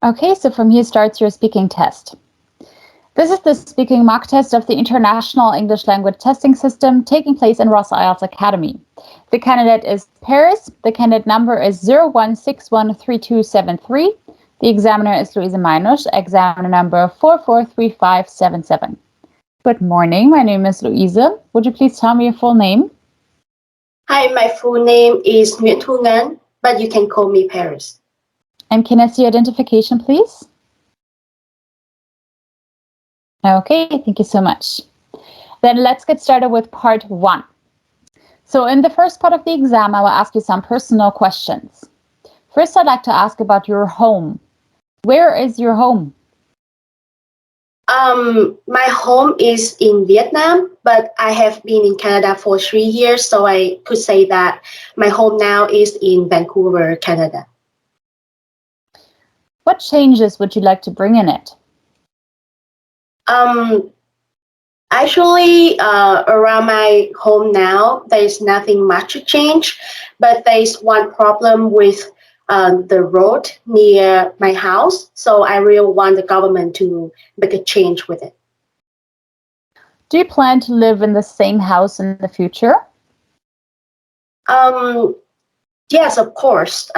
Okay, so from here starts your speaking test. This is the speaking mock test of the International English Language Testing System taking place in Ross IELTS Academy. The candidate is Paris. The candidate number is 01613273. The examiner is Luise Meinusch, examiner number 443577. Good morning, my name is Luise. Would you please tell me your full name? Hi, my full name is Nguyễn Thu Ngân, but you can call me Paris. And can I see your identification, please? Okay, thank you so much. Then let's get started with part 1. So in the first part of the exam, I will ask you some personal questions. First, I'd like to ask about your home. Where is your home? My home is in Vietnam, but I have been in Canada for 3 years, so I could say that my home now is in Vancouver, Canada. What changes would you like to bring in it? Actually, around my home now, there's nothing much to change, but there's one problem with the road near my house, so I really want the government to make a change with it. Do you plan to live in the same house in the future? Yes, of course.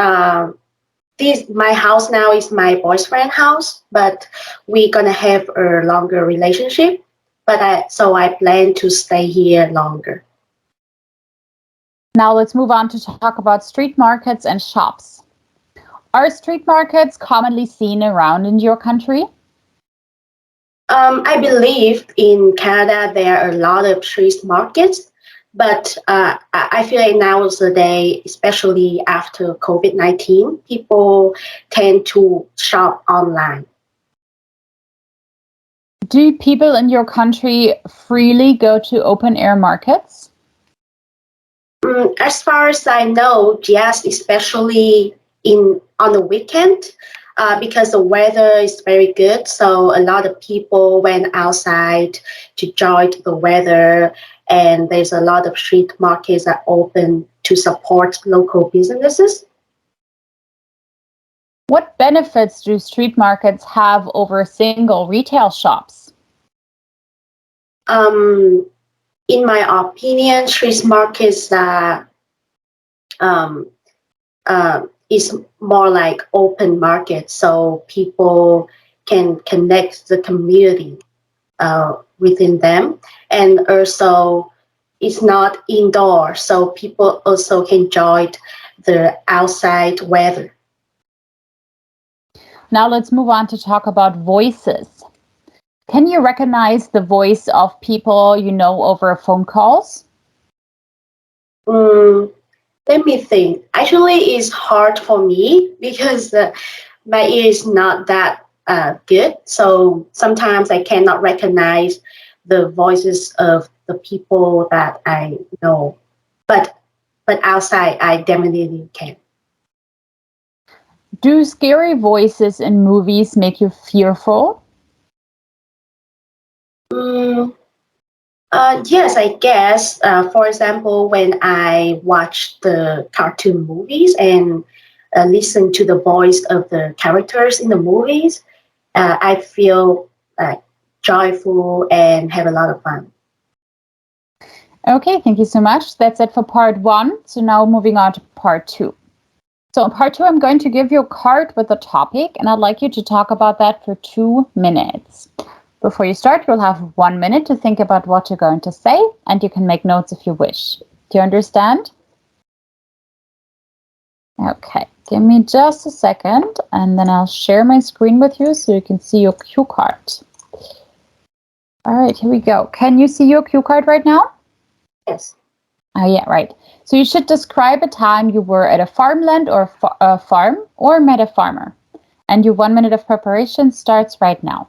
My house now is my boyfriend's house, but we're gonna have a longer relationship. So I plan to stay here longer. Now let's move on to talk about street markets and shops. Are street markets commonly seen around in your country? I believe in Canada there are a lot of street markets, but I feel like nowadays, especially after COVID-19, people tend to shop online. Do people in your country freely go to open-air markets? As far as I know, yes, especially on the weekend, because the weather is very good. So a lot of people went outside to enjoy the weather, and there's a lot of street markets that open to support local businesses. What benefits do street markets have over single retail shops? In my opinion, street markets um, is more like open market, so people can connect the community within them, and also it's not indoor, so people also can enjoy the outside weather. Now let's move on to talk about voices. Can you recognize the voice of people you know over phone calls? Let me think. Actually, it's hard for me because my ear is not that good. So sometimes I cannot recognize the voices of the people that I know. But outside, I definitely can. Do scary voices in movies make you fearful? Yes, I guess. For example, when I watch the cartoon movies and listen to the voice of the characters in the movies, I feel joyful and have a lot of fun. Okay, thank you so much. That's it for part 1. So now moving on to part 2. So in part 2, I'm going to give you a card with a topic, and I'd like you to talk about that for 2 minutes. Before you start, you'll have 1 minute to think about what you're going to say, and you can make notes if you wish. Do you understand? Okay, give me just a second, and then I'll share my screen with you so you can see your cue card. All right, here we go. Can you see your cue card right now? Yes. Oh, yeah, right. So you should describe a time you were at a farmland or a farm or met a farmer. And your 1 minute of preparation starts right now.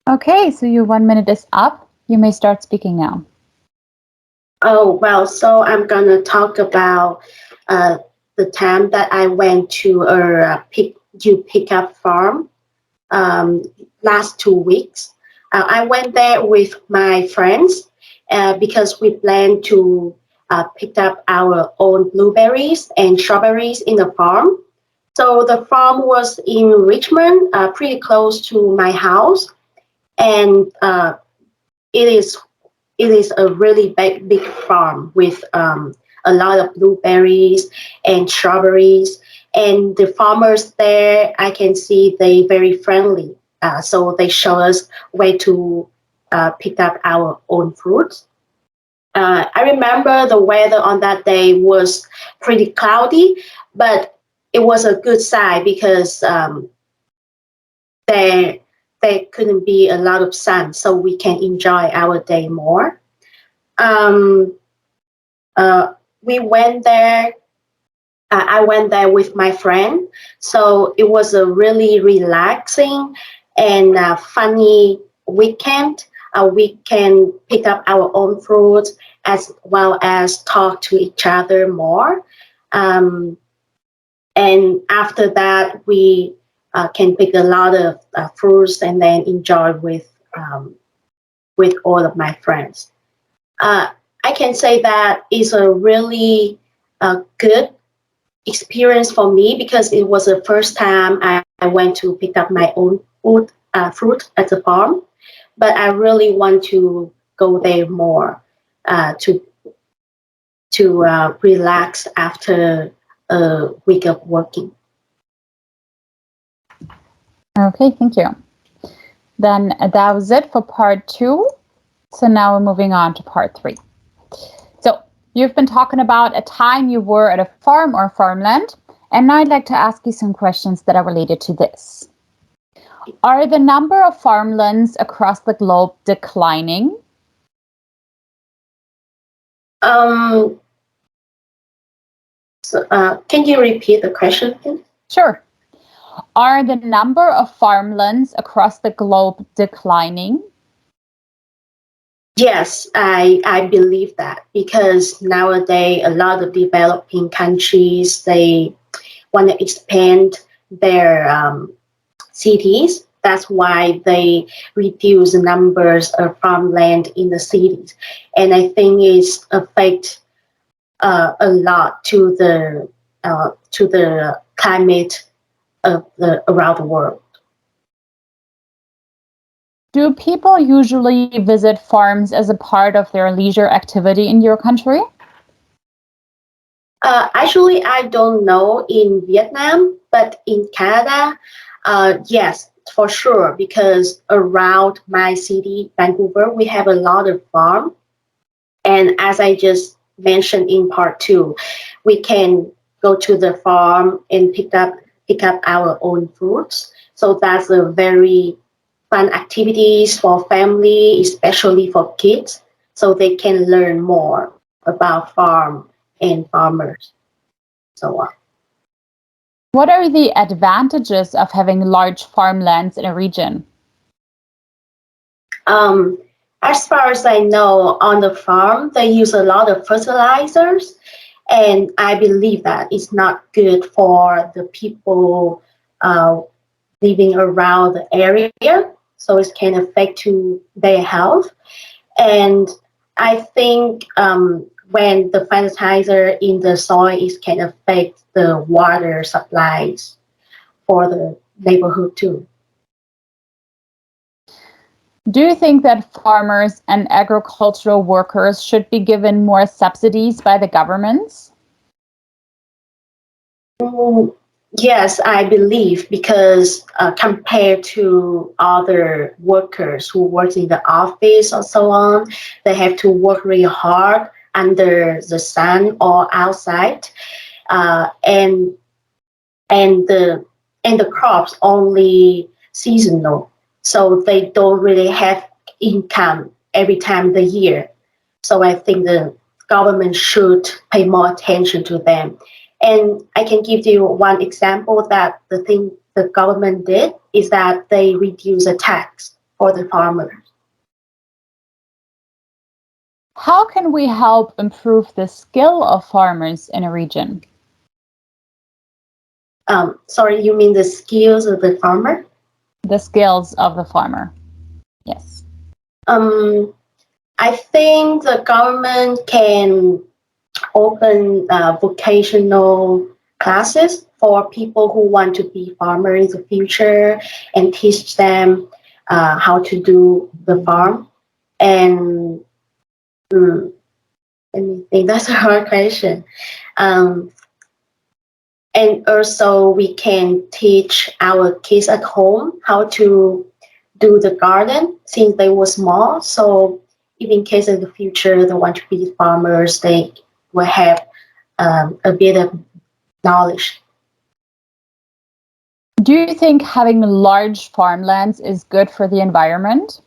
Okay, so your 1 minute is up. You may start speaking now. Oh, well, so I'm gonna talk about the time that I went to a pickup farm last 2 weeks. I went there with my friends because we planned to pick up our own blueberries and strawberries in the farm. So the farm was in Richmond, pretty close to my house, and it is it is a really big farm with a lot of blueberries and strawberries. And the farmers there, I can see they very friendly. So they show us where to pick up our own fruits. I remember the weather on that day was pretty cloudy, but it was a good sign because there there couldn't be a lot of sun, so we can enjoy our day more. Um, we went there. I went there with my friend, so it was a really relaxing and funny weekend. We can pick up our own fruits as well as talk to each other more. Um, and after that, we can pick a lot of fruits and then enjoy with all of my friends. Uh, I can say that is a really good experience for me because it was the first time I went to pick up my own fruit at the farm. But I really want to go there more to relax after a week of working. Okay, thank you. Then that was it for part 2. So now we're moving on to part 3. So you've been talking about a time you were at a farm or farmland, and now I'd like to ask you some questions that are related to this. Are the number of farmlands across the globe declining? Can you repeat the question, please? Sure. Are the number of farmlands across the globe declining? Yes, I believe that because nowadays a lot of developing countries they want to expand their cities. That's why they reduce the numbers of farmland in the cities, and I think it's affect a lot to the climate of around the world. Do people usually visit farms as a part of their leisure activity in your country? Actually, I don't know in Vietnam, but in Canada, yes, for sure, because around my city, Vancouver, we have a lot of farm. And as I just mentioned in part 2, we can go to the farm and pick up our own fruits. So that's a very fun activities for family, especially for kids, so they can learn more about farm and farmers, so on. What are the advantages of having large farmlands in a region? Um, as far as I know, on the farm, they use a lot of fertilizers, and I believe that it's not good for the people uh, living around the area, so it can affect to their health. And I think when the fertilizer in the soil is can affect the water supplies for the neighborhood too. Do you think that farmers and agricultural workers should be given more subsidies by the governments? Mm, yes, I believe because compared to other workers who work in the office or so on, they have to work really hard under the sun or outside, uh, and and the and the crops only seasonal, so they don't really have income every time of the year. So I think the government should pay more attention to them. And I can give you one example that the thing the government did is that they reduce the tax. for the farmers. How can we help improve the skill of farmers in a region? Sorry, you mean the skills of the farmer? The skills of the farmer. Yes. I think the government can open vocational classes for people who want to be farmers in the future and teach them how to do the farm. And let me think, that's a hard question. And also we can teach our kids at home how to do the garden since they were small. So if in case in the future they want to be farmers, they will have a bit of knowledge. Do you think having large farmlands is good for the environment?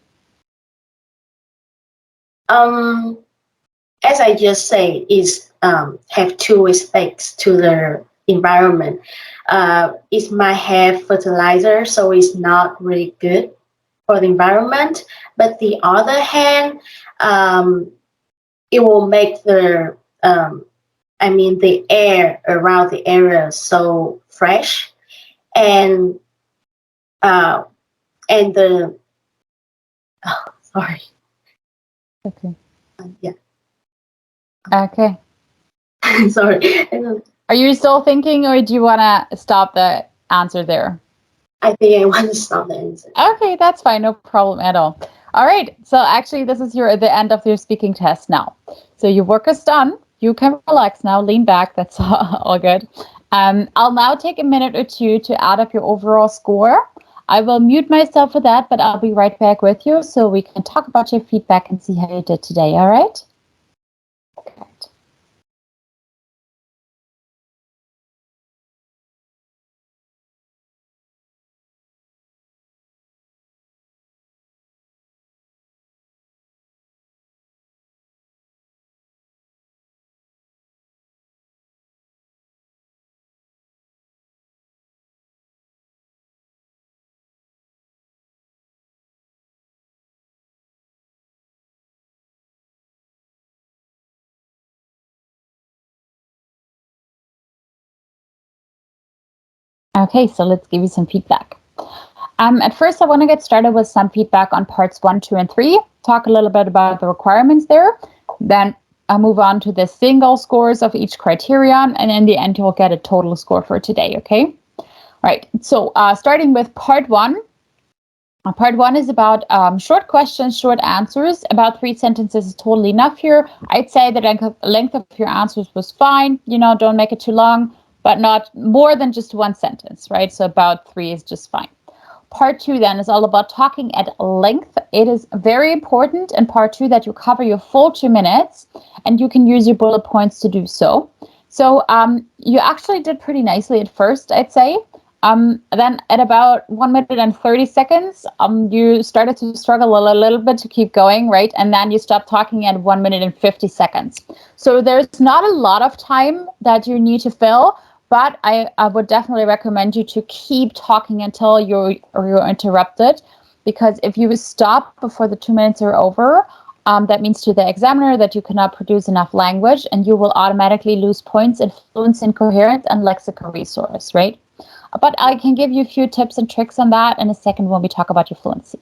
As I just say, is have two aspects to the environment. It might have fertilizer, so it's not really good for the environment. But the other hand, it will make the the air around the area so fresh, and the sorry. Okay. Yeah. Okay. Sorry. Are you still thinking, or do you want to stop the answer there? I think I want to stop the answer. Okay, that's fine. No problem at all. All right. So actually, this is the end of your speaking test now. So your work is done. You can relax now, lean back. That's all good. I'll now take a minute or two to add up your overall score. I will mute myself for that, but I'll be right back with you so we can talk about your feedback and see how you did today. All right? Good. Okay, so let's give you some feedback. At first, I want to get started with some feedback on parts 1, 2, and 3, talk a little bit about the requirements there. Then I'll move on to the single scores of each criterion, and in the end, you'll get a total score for today, okay? All right, so starting with part 1. Part 1 is about short questions, short answers. About 3 sentences is totally enough here. I'd say the length of your answers was fine. Don't make it too long, but not more than just 1 sentence, right? So about 3 is just fine. Part 2 then is all about talking at length. It is very important in part 2 that you cover your full 2 minutes, and you can use your bullet points to do so. So you actually did pretty nicely at first, I'd say. Then at about 1 minute and 30 seconds, you started to struggle a little bit to keep going, right? And then you stopped talking at 1 minute and 50 seconds. So there's not a lot of time that you need to fill, but I would definitely recommend you to keep talking until you're interrupted, because if you stop before the 2 minutes are over, that means to the examiner that you cannot produce enough language, and you will automatically lose points in fluency and coherence and lexical resource, right? But I can give you a few tips and tricks on that in a second when we talk about your fluency.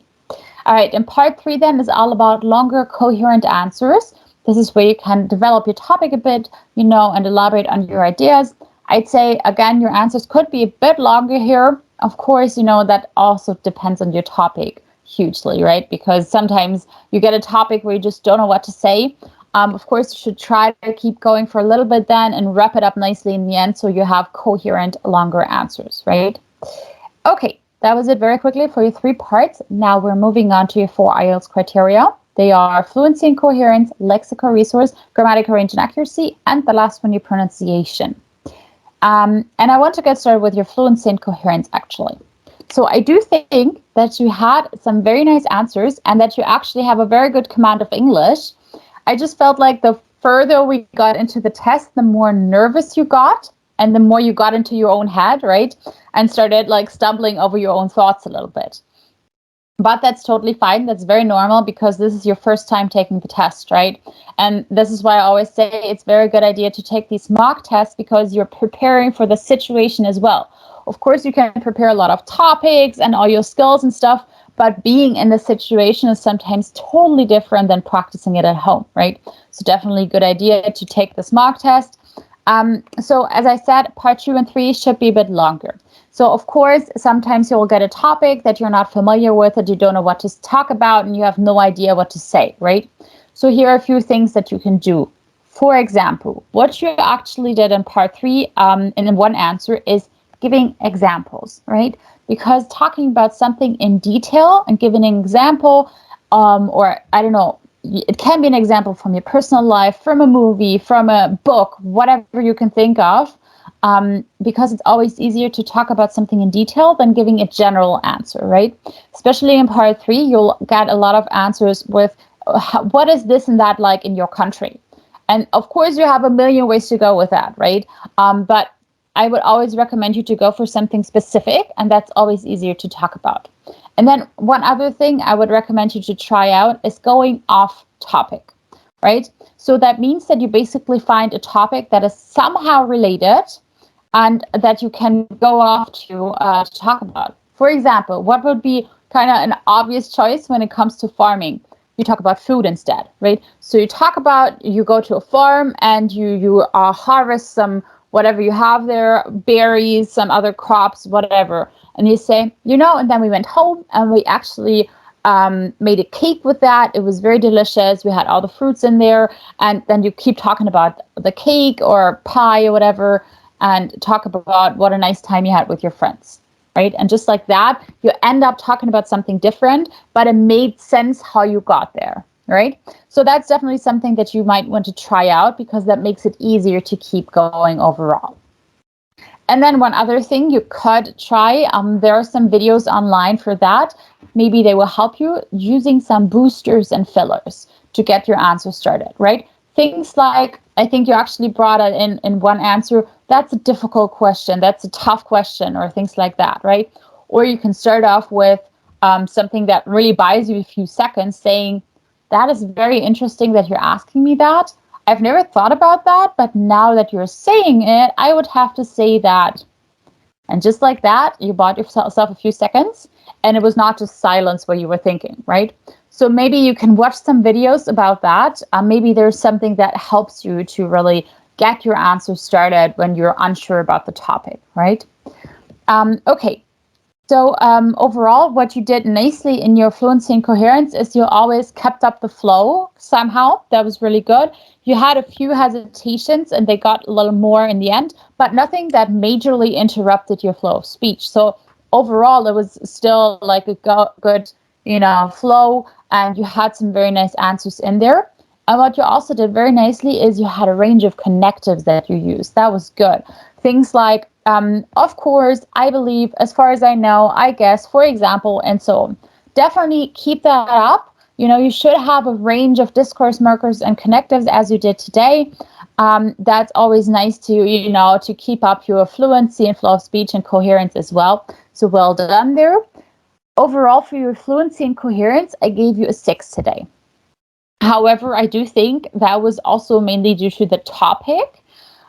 All right, and part 3 then is all about longer coherent answers. This is where you can develop your topic a bit, and elaborate on your ideas. I'd say, again, your answers could be a bit longer here. Of course, that also depends on your topic hugely, right? Because sometimes you get a topic where you just don't know what to say. Of course, you should try to keep going for a little bit then and wrap it up nicely in the end so you have coherent, longer answers, right? Okay, that was it very quickly for your 3 parts. Now we're moving on to your 4 IELTS criteria. They are fluency and coherence, lexical resource, grammatical range and accuracy, and the last one, your pronunciation. And I want to get started with your fluency and coherence, actually. So I do think that you had some very nice answers and that you actually have a very good command of English. I just felt like the further we got into the test, the more nervous you got and the more you got into your own head, right? And started stumbling over your own thoughts a little bit. But that's totally fine. That's very normal because this is your first time taking the test, right? And this is why I always say it's a very good idea to take these mock tests because you're preparing for the situation as well. Of course, you can prepare a lot of topics and all your skills and stuff, but being in the situation is sometimes totally different than practicing it at home, right? So definitely a good idea to take this mock test. So as I said, part 2 and 3 should be a bit longer. So of course, sometimes you'll get a topic that you're not familiar with, that you don't know what to talk about, and you have no idea what to say, right? So here are a few things that you can do. For example, what you actually did in part 3 in one answer is giving examples, right? Because talking about something in detail and giving an example, or I don't know, it can be an example from your personal life, from a movie, from a book, whatever you can think of, because it's always easier to talk about something in detail than giving a general answer, right? Especially in part 3, you'll get a lot of answers with what is this and that like in your country? And of course, you have a million ways to go with that, right? But I would always recommend you to go for something specific, and that's always easier to talk about. And then one other thing I would recommend you to try out is going off topic, right? So that means that you basically find a topic that is somehow related and that you can go off to talk about. For example, what would be kind of an obvious choice when it comes to farming? You talk about food instead, right? So you talk about, you go to a farm and you harvest some whatever you have there, berries, some other crops, whatever. And you say, and then we went home and we actually made a cake with that. It was very delicious. We had all the fruits in there. And then you keep talking about the cake or pie or whatever and talk about what a nice time you had with your friends, right? And just like that, you end up talking about something different, but it made sense how you got there, right? So that's definitely something that you might want to try out because that makes it easier to keep going overall. And then one other thing you could try, there are some videos online for that. Maybe they will help you using some boosters and fillers to get your answer started, right? Things like, I think you actually brought it in one answer, that's a difficult question, that's a tough question, or things like that, right? Or you can start off with something that really buys you a few seconds saying, that is very interesting that you're asking me that. I've never thought about that, but now that you're saying it, I would have to say that. And just like that, you bought yourself a few seconds, and it was not just silence where you were thinking, right? So maybe you can watch some videos about that. Maybe there's something that helps you to really get your answer started when you're unsure about the topic, right? Okay. So overall, what you did nicely in your fluency and coherence is you always kept up the flow somehow. That was really good. You had a few hesitations and they got a little more in the end, but nothing that majorly interrupted your flow of speech. So overall, it was still like a good, flow, and you had some very nice answers in there. And what you also did very nicely is you had a range of connectives that you used. That was good. Things like, of course, I believe, as far as I know, I guess, for example, and so on. Definitely keep that up. You should have a range of discourse markers and connectives as you did today. That's always nice to keep up your fluency and flow of speech and coherence as well. So well done there. Overall, for your fluency and coherence, I gave you a 6 today. However, I do think that was also mainly due to the topic.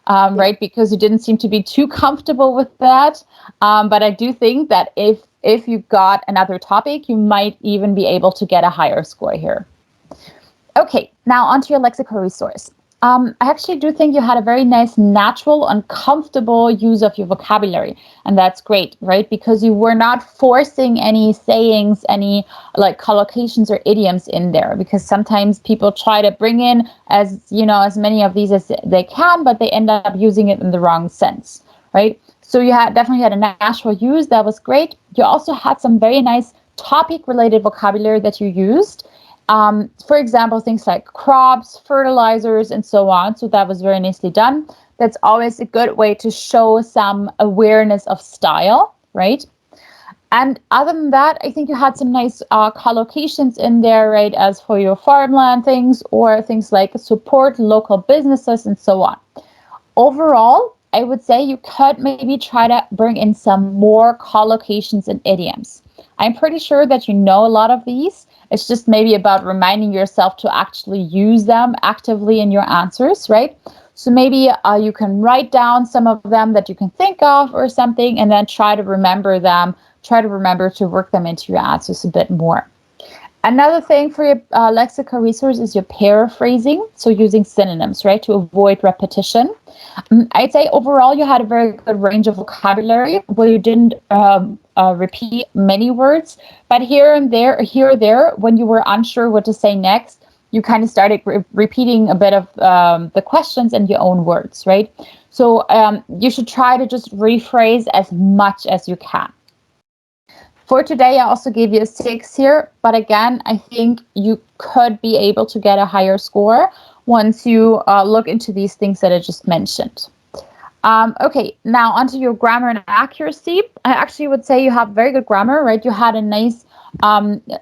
Right, because you didn't seem to be too comfortable with that. But I do think that if you got another topic, you might even be able to get a higher score here. Okay, now onto your lexical resource. I actually do think you had a very nice, natural and comfortable use of your vocabulary. And that's great, right? Because you were not forcing any sayings, any like collocations or idioms in there. Because sometimes people try to bring in as many of these as they can, but they end up using it in the wrong sense, right? So you definitely had a natural use. That was great. You also had some very nice topic-related vocabulary that you used. For example, things like crops, fertilizers, and so on. So that was very nicely done. That's always a good way to show some awareness of style, right? And other than that, I think you had some nice collocations in there, right, as for your farmland things or things like support local businesses and so on. Overall, I would say you could maybe try to bring in some more collocations and idioms. I'm pretty sure that you know a lot of these. It's just maybe about reminding yourself to actually use them actively in your answers, right? So maybe you can write down some of them that you can think of or something, and then try to remember them. Try to remember to work them into your answers a bit more. Another thing for your lexical resource is your paraphrasing, so using synonyms, right, to avoid repetition. I'd say overall you had a very good range of vocabulary where you didn't repeat many words, but here or there, when you were unsure what to say next, you kind of started repeating a bit of the questions in your own words, right? So you should try to just rephrase as much as you can. For today, I also gave you a 6 here, but again, I think you could be able to get a higher score once you look into these things that I just mentioned. Okay, now onto your grammar and accuracy. I actually would say you have very good grammar, right? You had a nice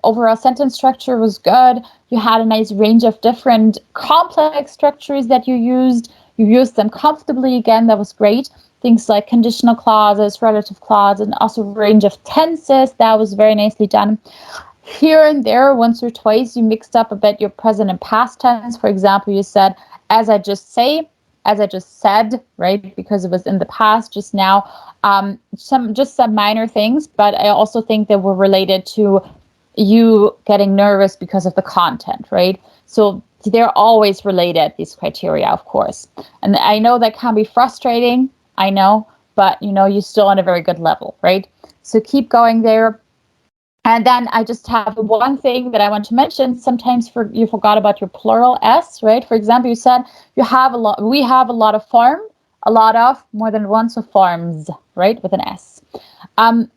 overall sentence structure was good. You had a nice range of different complex structures that you used. You used them comfortably again. That was great. Things like conditional clauses, relative clauses, and also a range of tenses. That was very nicely done. Here and there, once or twice, you mixed up a bit your present and past tense. For example, you said, as I just said, right? Because it was in the past just now. Some minor things, but I also think they were related to you getting nervous because of the content, right? So they're always related, these criteria, of course. And I know that can be frustrating. I know, but you're still on a very good level, right? So keep going there. And then I just have one thing that I want to mention. Sometimes you forgot about your plural s, right? For example, you said we have a lot of farm, a lot of, more than one, so farms, right, with an s.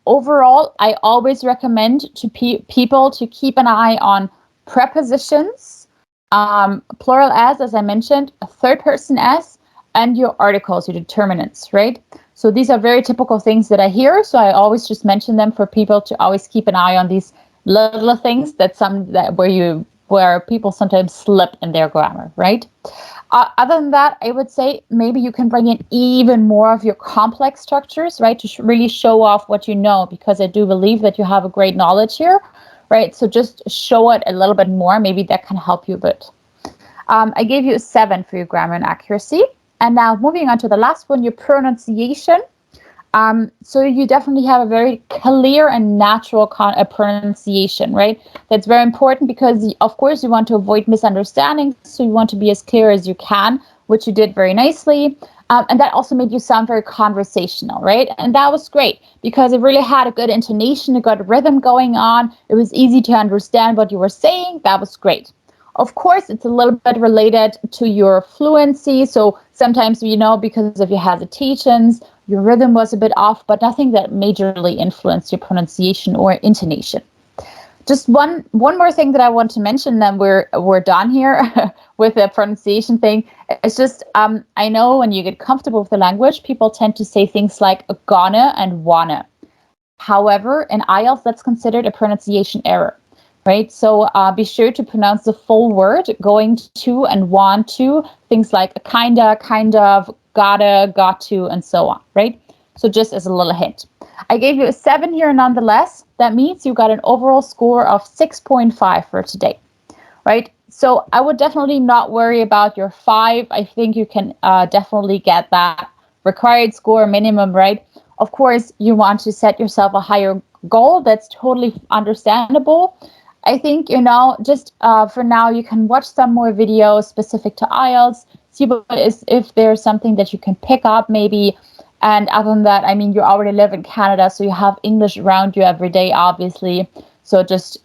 Overall, I always recommend to people to keep an eye on prepositions, plural s, as I mentioned, a third person s, and your articles, your determinants, right? So these are very typical things that I hear. So I always just mention them for people to always keep an eye on these little things where people sometimes slip in their grammar, right? Other than that, I would say maybe you can bring in even more of your complex structures, right, to really show off what you know, because I do believe that you have a great knowledge here, right? So just show it a little bit more. Maybe that can help you a bit. I gave you a 7 for your grammar and accuracy. And now moving on to the last one, your pronunciation. So you definitely have a very clear and natural pronunciation, right? That's very important because, of course, you want to avoid misunderstandings. So you want to be as clear as you can, which you did very nicely. And that also made you sound very conversational, right? And that was great because it really had a good intonation, a good rhythm going on. It was easy to understand what you were saying. That was great. Of course, it's a little bit related to your fluency. So sometimes, because of your hesitations, your rhythm was a bit off, but nothing that majorly influenced your pronunciation or intonation. Just one more thing that I want to mention, then we're done here with the pronunciation thing. It's just, I know when you get comfortable with the language, people tend to say things like gonna and wanna. However, in IELTS, that's considered a pronunciation error. Right, so be sure to pronounce the full word, going to and want to, things like kinda, kind of, gotta, got to, and so on, right? So just as a little hint. I gave you a 7 here nonetheless. That means you got an overall score of 6.5 for today, right? So I would definitely not worry about your 5. I think you can definitely get that required score minimum, right? Of course, you want to set yourself a higher goal. That's totally understandable. I think, just for now, you can watch some more videos specific to IELTS, see if there's something that you can pick up maybe. And other than that, I mean, you already live in Canada, so you have English around you every day, obviously. So just,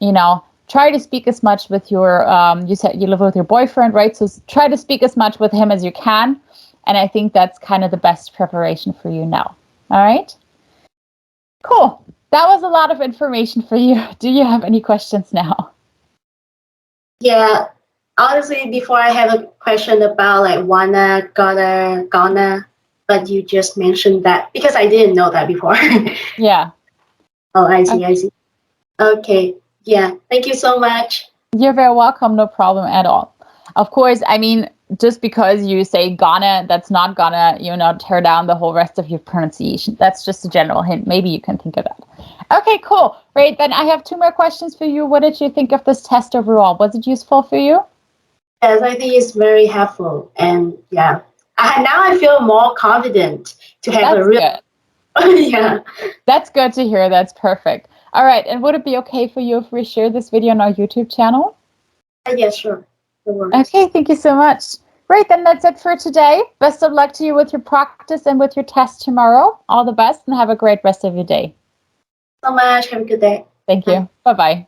try to speak as much with your, you said you live with your boyfriend, right? So try to speak as much with him as you can. And I think that's kind of the best preparation for you now. All right? Cool. That was a lot of information for you. Do you have any questions now? Yeah, honestly, before I have a question about like wanna, gotta, gonna, but you just mentioned that because I didn't know that before. Yeah. Oh, I see. Okay. Yeah. Thank you so much. You're very welcome. No problem at all. Of course, I mean, just because you say gonna, that's not gonna, tear down the whole rest of your pronunciation. That's just a general hint. Maybe you can think of that. Okay, cool. Great. Then I have 2 more questions for you. What did you think of this test overall? Was it useful for you? Yes, I think it's very helpful. And yeah, now I feel more confident to have That's a real. good. Yeah. That's good to hear. That's perfect. All right. And would it be okay for you if we share this video on our YouTube channel? Yeah, sure. No worries. Okay, thank you so much. Great, then that's it for today. Best of luck to you with your practice and with your test tomorrow. All the best and have a great rest of your day. So much. Have a good day. Thank you. Bye-bye.